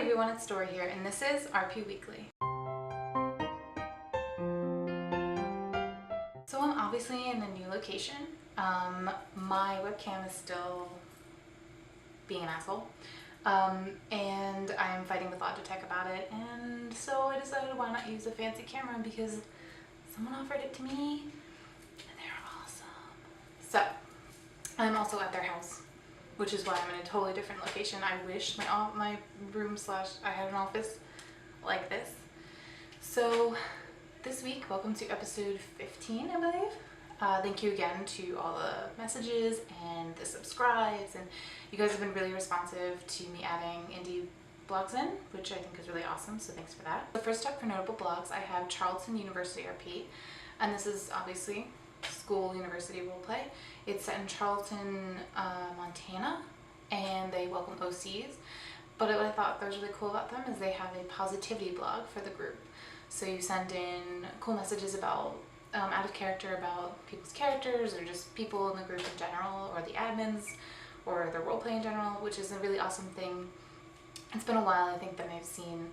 everyone, it's Stori here, and this is RP Weekly. So I'm obviously in a new location. My webcam is still being an asshole, and I'm fighting with Logitech about it, and so I decided why not use a fancy camera because someone offered it to me, and they're awesome. So I'm also at their house, which is why I'm in a totally different location. I wish my room / I had an office like this. So this week, welcome to episode 15, I believe. Thank you again to all the messages and the subscribes, and you guys have been really responsive to me adding indie blogs in, which I think is really awesome, so thanks for that. The first up for notable blogs, I have Charleston University RP, and this is obviously school university roleplay. It's set in Charleston, Montana, and they welcome OCs. But what I thought that was really cool about them is they have a positivity blog for the group. So you send in cool messages about, out of character about people's characters, or just people in the group in general, or the admins, or their roleplay in general, which is a really awesome thing. It's been a while, I think, that I've seen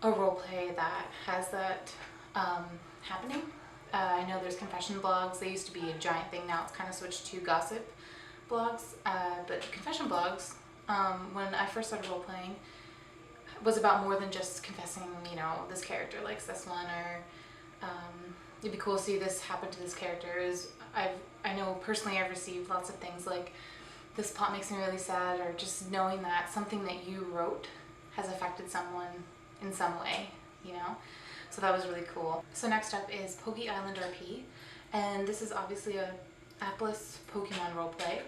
a roleplay that has that happening. I know there's confession blogs. They used to be a giant thing. Now it's kind of switched to gossip blogs. But confession blogs, when I first started role-playing, was about more than just confessing, you know, this character likes this one, or it'd be cool to see this happen to this character. I know personally I've received lots of things like, this plot makes me really sad, or just knowing that something that you wrote has affected someone in some way, you know? So that was really cool. So next up is Poke Island RP, and this is obviously a appless Pokemon roleplay.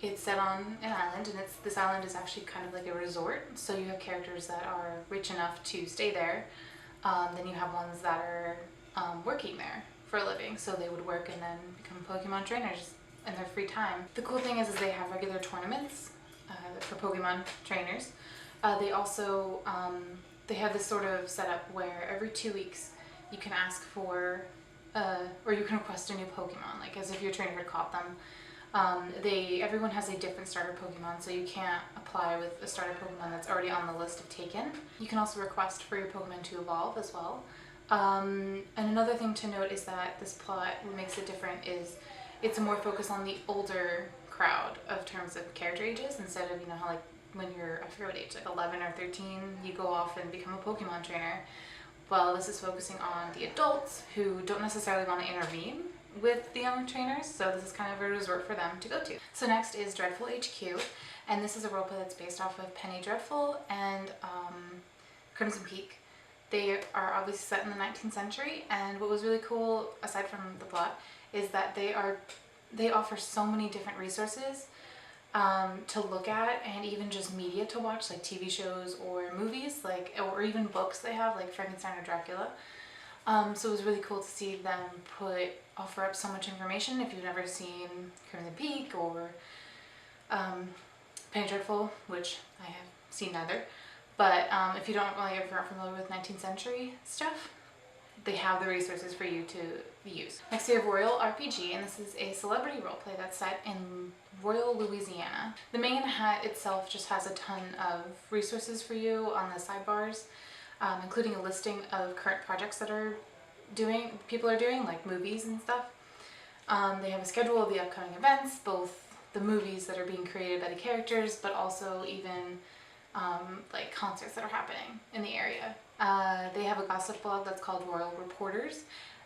It's set on an island, and this island is actually kind of like a resort, so you have characters that are rich enough to stay there. Then you have ones that are working there for a living, so they would work and then become Pokemon trainers in their free time. The cool thing is they have regular tournaments for Pokemon trainers. They also they have this sort of setup where every 2 weeks you can ask for, or you can request a new Pokemon, like as if your trainer had caught them. Everyone has a different starter Pokemon, so you can't apply with a starter Pokemon that's already on the list of taken. You can also request for your Pokemon to evolve as well. And another thing to note is that this plot, what makes it different is it's more focused on the older crowd of terms of character ages, instead of, you know, how like when you're, I forget what age, like 11 or 13, you go off and become a Pokemon trainer. Well, this is focusing on the adults who don't necessarily want to intervene with the young trainers, so this is kind of a resort for them to go to. So next is Dreadful HQ, and this is a roleplay that's based off of Penny Dreadful and Crimson Peak. They are obviously set in the 19th century, and what was really cool, aside from the plot, is that they offer so many different resources to look at, and even just media to watch, like TV shows or movies, like, or even books they have, like Frankenstein or Dracula. So it was really cool to see them offer up so much information. If you've never seen Crimson Peak or Penny Dreadful, which I have seen neither, but if you don't really ever are familiar with 19th century stuff, they have the resources for you to use. Next we have Royal RPG, and this is a celebrity roleplay that's set in Royal, Louisiana. The main hat itself just has a ton of resources for you on the sidebars, including a listing of current projects that people are doing, like movies and stuff. They have a schedule of the upcoming events, both the movies that are being created by the characters, but also even like concerts that are happening in the area. They have a gossip blog that's called Royal Reporters,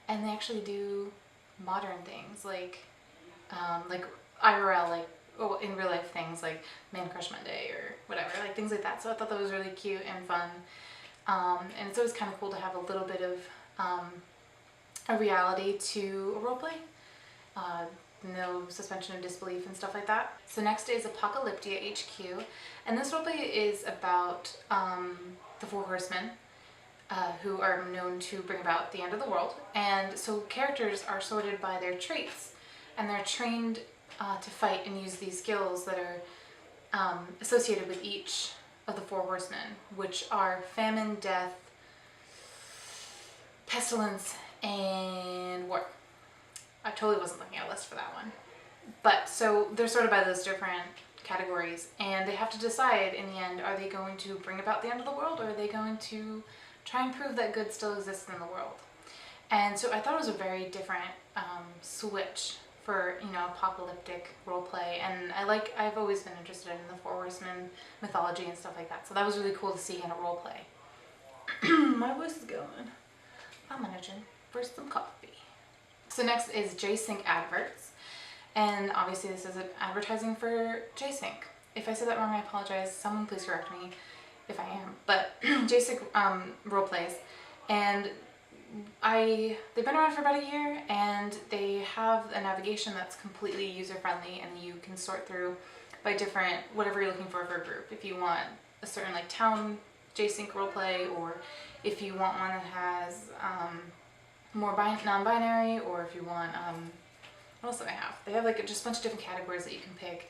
and they actually do modern things like IRL, like in real life things like Man Crush Monday or whatever, like things like that. So I thought that was really cute and fun, and it's always kind of cool to have a little bit of a reality to a roleplay. No suspension of disbelief and stuff like that. So next is Apocalyptia HQ, and this roleplay is about the 4 horsemen who are known to bring about the end of the world. And so characters are sorted by their traits, and they're trained to fight and use these skills that are associated with each of the 4 horsemen, which are famine, death, pestilence, and war. I totally wasn't looking at a list for that one. But so they're sorted by those different categories, and they have to decide in the end, are they going to bring about the end of the world, or are they going to try and prove that good still exists in the world? And so I thought it was a very different switch for, you know, apocalyptic roleplay, and I've always been interested in the four horsemen mythology and stuff like that, so that was really cool to see in a roleplay. My voice is going. I'm gonna drink for some coffee. So next is JSync adverts, and obviously this is advertising for JSync. If I said that wrong, I apologize. Someone please correct me if I am. But JSync roleplays, and they've been around for about a year, and they have a navigation that's completely user-friendly, and you can sort through by different, whatever you're looking for a group. If you want a certain like town JSync roleplay, or if you want one that has more non-binary, or if you want, what else do they have? They have like just a bunch of different categories that you can pick,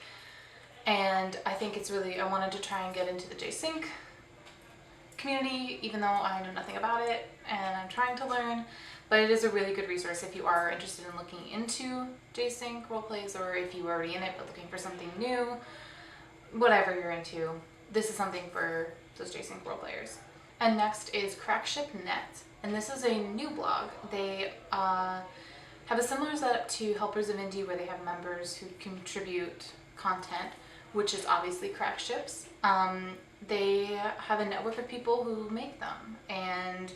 and I think it's really, I wanted to try and get into the JSync community, even though I know nothing about it and I'm trying to learn, but it is a really good resource if you are interested in looking into JSync roleplays, or if you were already in it but looking for something new, whatever you're into, this is something for those JSync roleplayers. And next is Crackship.net, and this is a new blog. They have a similar setup to Helpers of Indie, where they have members who contribute content, which is obviously crack ships. They have a network of people who make them, and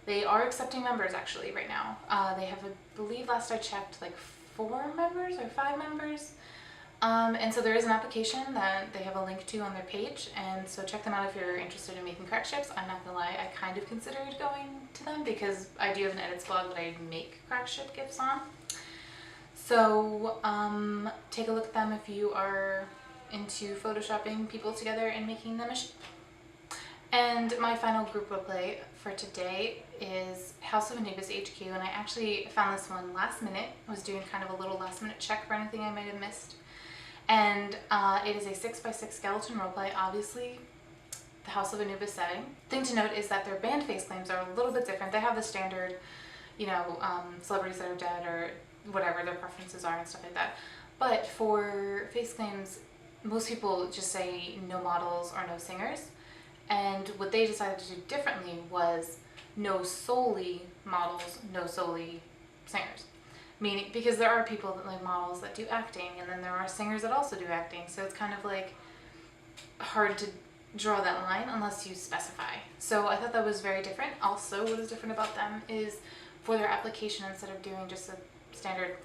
they are accepting members actually right now. They have, I believe last I checked, like 4 members or 5 members. And so there is an application that they have a link to on their page, and so check them out if you're interested in making crack ships. I'm not gonna lie, I kind of considered going to them because I do have an edits blog that I make crack ship gifts on. So take a look at them if you are into photoshopping people together and making them a ship. And my final group roleplay for today is House of Anubis HQ, and I actually found this one last minute. I was doing kind of a little last minute check for anything I might have missed. And it is a 6x6 skeleton roleplay, obviously the House of Anubis setting. Thing to note is that their band face claims are a little bit different. They have the standard, you know, celebrities that are dead or whatever their preferences are and stuff like that. But for face claims, most people just say no models or no singers. And what they decided to do differently was no solely models, no solely singers. Meaning, because there are people that like models that do acting, and then there are singers that also do acting, so it's kind of like hard to draw that line unless you specify. So I thought that was very different. Also, what is different about them is for their application, instead of doing just a standard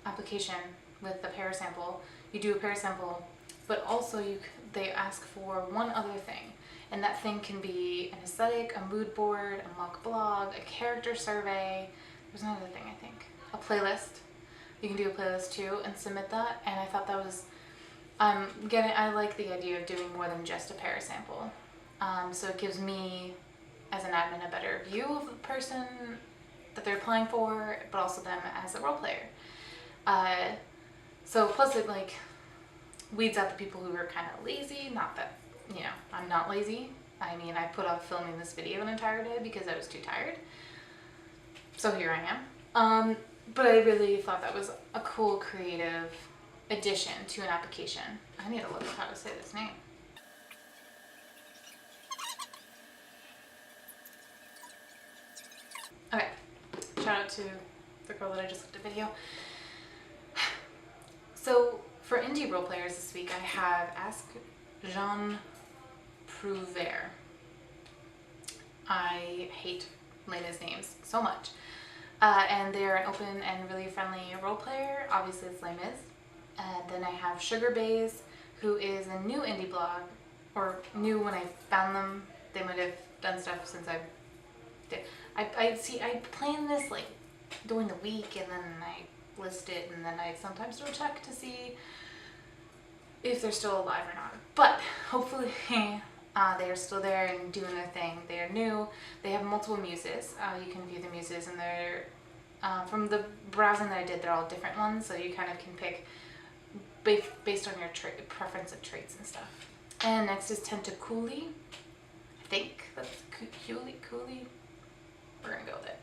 application with the parasample, you do a parasample, but also they ask for one other thing, and that thing can be an aesthetic, a mood board, a mock blog, a character survey. There's another thing, I think. A playlist. You can do a playlist too and submit that, and I thought that was I like the idea of doing more than just a parasample. So it gives me as an admin a better view of the person that they're applying for, but also them as a role player. So plus it like weeds out the people who are kind of lazy. Not that, you know, I'm not lazy. I mean, I put off filming this video an entire day because I was too tired. So here I am. But I really thought that was a cool, creative addition to an application. I need to look up how to say this name. Okay, shout out to the girl that I just looked at video. So for indie role players this week, I have Ask Jean Prouvaire. I hate Lena's names so much. And they're an open and really friendly role player. Obviously it's Les Mis. And then I have Sugar Bays, who is a new indie blog, or new when I found them. They might have done stuff since I did. I plan this like during the week, and then I list it, and then I sometimes do a check to see if they're still alive or not. But hopefully they are still there and doing their thing. They are new. They have multiple muses. You can view the muses, and they're from the browsing that I did, they're all different ones, so you kind of can pick based on your preference of traits and stuff. And next is Tentaculi. I think that's Cooley. We're gonna go with it.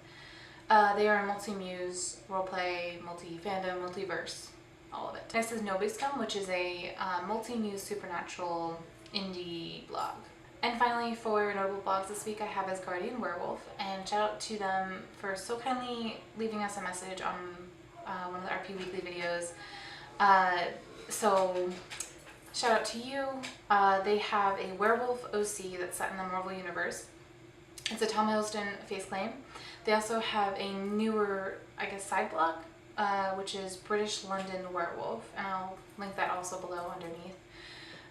They are a multi-muse, roleplay, multi-fandom, multiverse all of it. Next is No Big Scum, which is a multi-muse supernatural indie blog. And finally, for notable blogs this week, I have Asgardian Werewolf, and shout out to them for so kindly leaving us a message on one of the RP Weekly videos. So shout out to you. They have a werewolf OC that's set in the Marvel Universe. It's a Tom Hiddleston face claim. They also have a newer, I guess, side blog, which is British London Werewolf, and I'll link that also below underneath.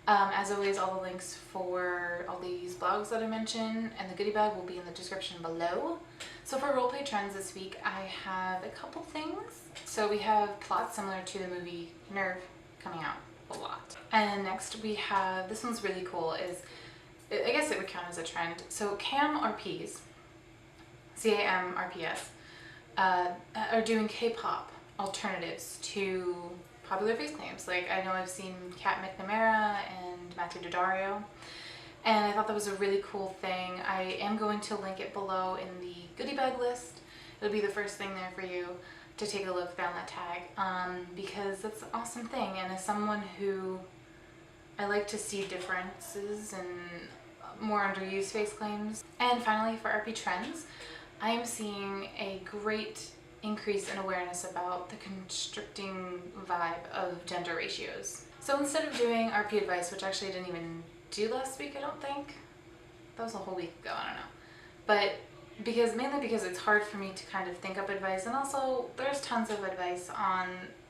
As always, all the links for all these blogs that I mentioned and the goodie bag will be in the description below. So for roleplay trends this week, I have a couple things. So we have plots similar to the movie Nerve coming out a lot. And next we have, this one's really cool, I guess it would count as a trend. So CAM RPs, CAM RPS, are doing K-pop alternatives to popular face claims. Like, I know I've seen Kat McNamara and Matthew Daddario, and I thought that was a really cool thing. I am going to link it below in the goodie bag list. It'll be the first thing there for you to take a look down that tag, because that's an awesome thing. And as someone who, I like to see differences and more underused face claims. And finally, for RP trends, I am seeing a great increase in awareness about the constricting vibe of gender ratios. So instead of doing RP advice, which actually I didn't even do last week, I don't think. That was a whole week ago, I don't know. But mainly because it's hard for me to kind of think up advice, and also there's tons of advice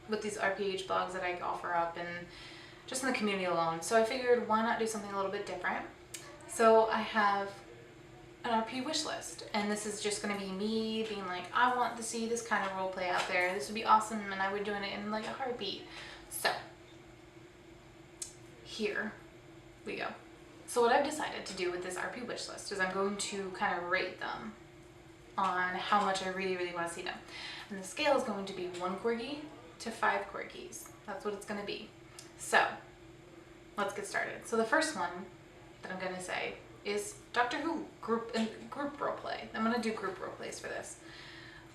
with these RPH blogs that I offer up and just in the community alone. So I figured, why not do something a little bit different? So I have an RP wish list, and this is just going to be me being like, I want to see this kind of role play out there. This would be awesome, and I would do it in like a heartbeat. So here we go. So what I've decided to do with this RP wish list is I'm going to kind of rate them on how much I really, really want to see them. And the scale is going to be 1 corgi to 5 corgis. That's what it's going to be. So let's get started. So the first one that I'm going to say is Doctor Who group roleplay. I'm going to do group roleplays for this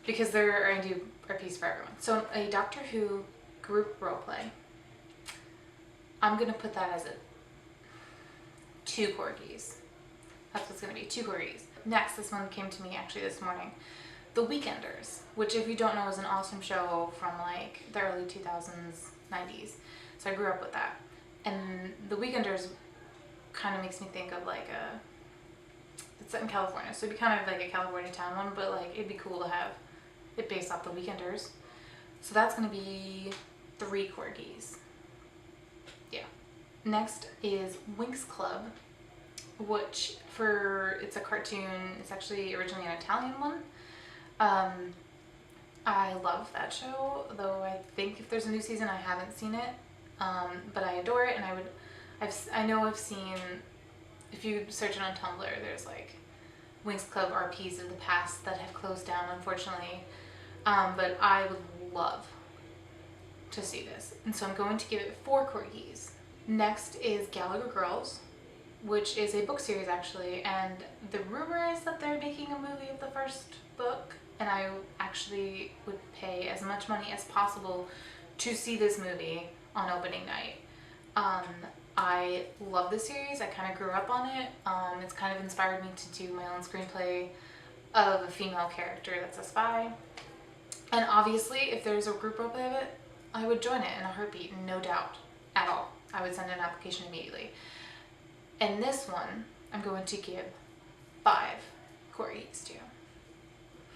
because they're going to do RPs for everyone. So a Doctor Who group roleplay, I'm going to put that as a 2 corgis. That's what's going to be, 2 corgis. Next, this one came to me actually this morning. The Weekenders, which if you don't know is an awesome show from like the early 2000s, 90s. So I grew up with that. And The Weekenders kind of makes me think of like it's set in California, so it'd be kind of like a California town one, but like it'd be cool to have it based off The Weekenders. So that's going to be 3 corgis. Yeah. Next is Winx Club, which it's a cartoon. It's actually originally an Italian one. I love that show, though I think if there's a new season, I haven't seen it. But I adore it, and I know I've seen, if you search it on Tumblr, there's like Winx Club RPs of the past that have closed down, unfortunately. But I would love to see this, and so I'm going to give it 4 corgis. Next is Gallagher Girls, which is a book series actually, and the rumor is that they're making a movie of the first book, and I actually would pay as much money as possible to see this movie on opening night. I love the series. I kind of grew up on it. It's kind of inspired me to do my own screenplay of a female character that's a spy. And obviously, if there's a group roleplay of it, I would join it in a heartbeat, no doubt at all. I would send an application immediately. And this one, I'm going to give 5 corgis to.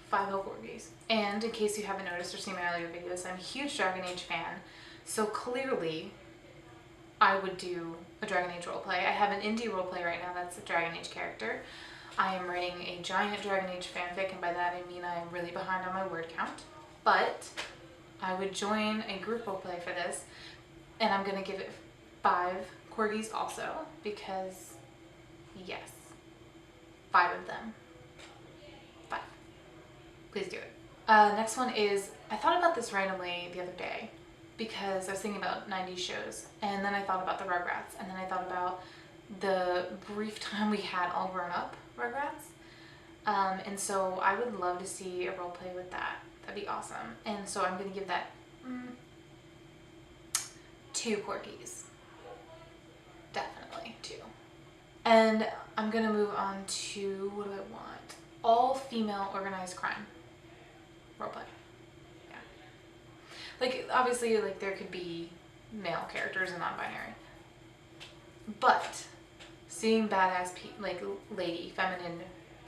5 whole corgis. And in case you haven't noticed or seen my earlier videos, I'm a huge Dragon Age fan. So clearly, I would do a Dragon Age roleplay. I have an indie roleplay right now that's a Dragon Age character. I am writing a giant Dragon Age fanfic, and by that I mean I'm really behind on my word count. But I would join a group roleplay for this, and I'm going to give it 5 corgis also, because yes, 5 of them. 5. Please do it. Next one is, I thought about this randomly the other day because I was thinking about 90s shows, and then I thought about the Rugrats, and then I thought about the brief time we had all grown up Rugrats. And so I would love to see a role play with that. That'd be awesome. And so I'm going to give that 2 corgis. Definitely 2. And I'm gonna move on to, what do I want? All female organized crime roleplay. Yeah. Like, obviously, like, there could be male characters and non-binary. But seeing badass, like, lady, feminine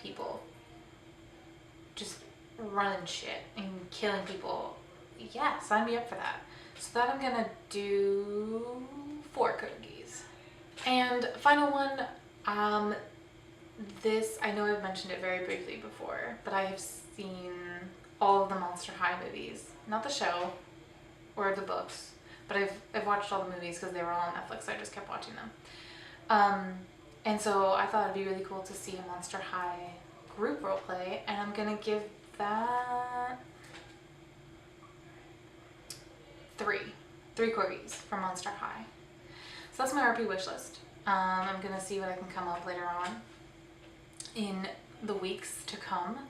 people just running shit and killing people, yeah, sign me up for that. So that I'm gonna do 4 corgis. And final one, this, I know I've mentioned it very briefly before, but I have seen all of the Monster High movies. Not the show or the books, but I've watched all the movies because they were all on Netflix, so I just kept watching them. And so I thought it'd be really cool to see a Monster High group roleplay, and I'm gonna give that 3 corgis from Monster High. So that's my RP wish list. I'm gonna see what I can come up later on in the weeks to come.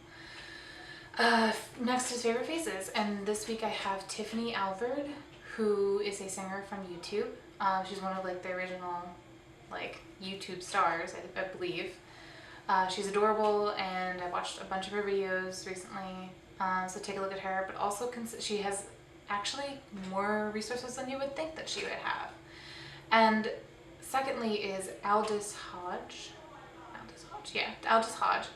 Next is Fave Faces, and this week I have Tiffany Alvord, who is a singer from YouTube. She's one of, like, the original, like, YouTube stars, I believe. She's adorable, and I watched a bunch of her videos recently, so take a look at her. But also, she has actually more resources than you would think that she would have. And secondly is Aldous Hodge. Aldous Hodge.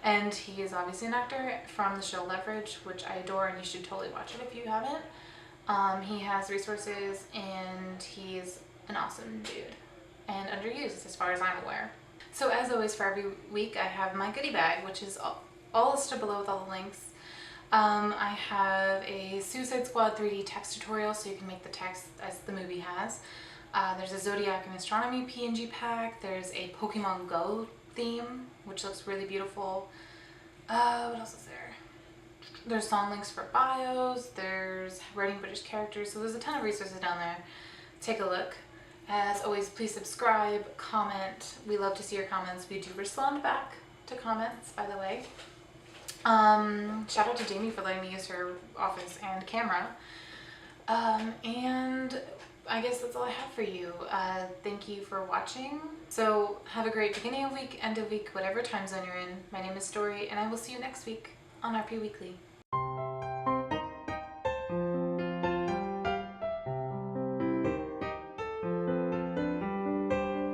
And he is obviously an actor from the show Leverage, which I adore, and you should totally watch it if you haven't. He has resources, and he's an awesome dude. And underused, as far as I'm aware. So as always, for every week, I have my goodie bag, which is all listed below with all the links. I have a Suicide Squad 3D text tutorial, so you can make the text as the movie has. There's a Zodiac and Astronomy PNG pack. There's a Pokemon Go theme, which looks really beautiful. What else is there? There's song links for bios. There's writing British characters. So there's a ton of resources down there. Take a look. As always, please subscribe, comment. We love to see your comments. We do respond back to comments, by the way. Shout out to Jamie for letting me use her office and camera. And I guess that's all I have for you. Thank you for watching. So have a great beginning of week, end of week, whatever time zone you're in. My name is Stori, and I will see you next week on RP Weekly.